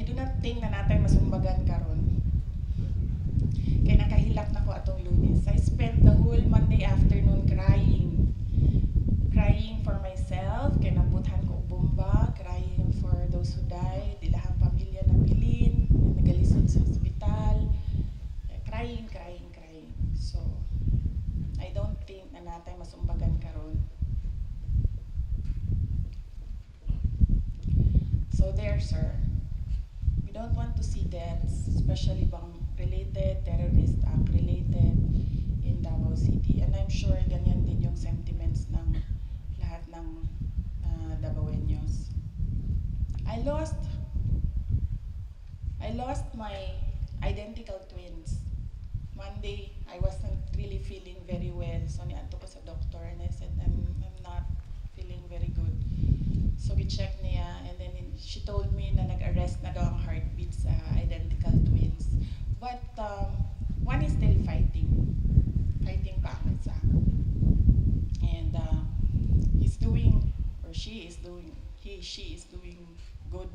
do not think na natay masumbagan karon. Kay nakahilak na ko atong Lunes. I spent the whole Monday afternoon crying. Crying for myself, kay nabuthan ko og bomba, crying for those who died, ilahang pamilya na bilin, nagalisod sa ospital. Crying. So, I don't think na natay masumbagan karon. So there, sir. We don't want to see deaths, especially bang related, terrorist act related in Davao City. And I'm sure ganyan din yung sentiments ng lahat ng Davaoeños. I lost my identical twins. Monday, I wasn't really feeling very well. So niadto ko sa doctor and I said, I'm not feeling very good. So gi-check niya and then she told me na nag-arrest na daw ang heartbeat sa identical twins. But one is still fighting pa sa and he's doing, or she is doing good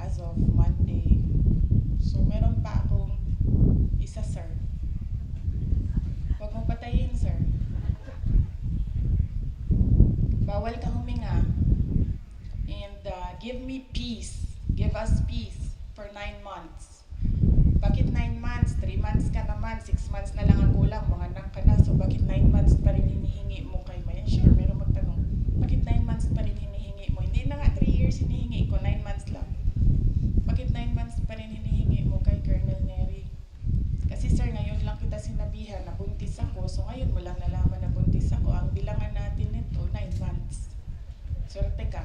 as of Monday. So meron pa akong isa, sir. Huwag mong patayin, sir. Bawal ka huminga. And give me peace. Give us peace for 9 months. Bakit 9 months? 3 months ka naman, 6 months na lang ang kulang, mga anak ka na. So bakit 9 months pa rin hinihingi mo kay Mayan? Sure, meron magtanong. Bakit 9 months pa rin hinihingi mo? Hindi na nga 3 years hinihingi ko, 9 months lang. Bakit 9 months pa rin hinihingi mo kay Colonel Neri? Kasi sir, ngayon lang kita sinabihan na buntis ako. So ngayon mo lang nalaman na buntis ako. Ang bilangan natin nito, 9 months. Swerte ka.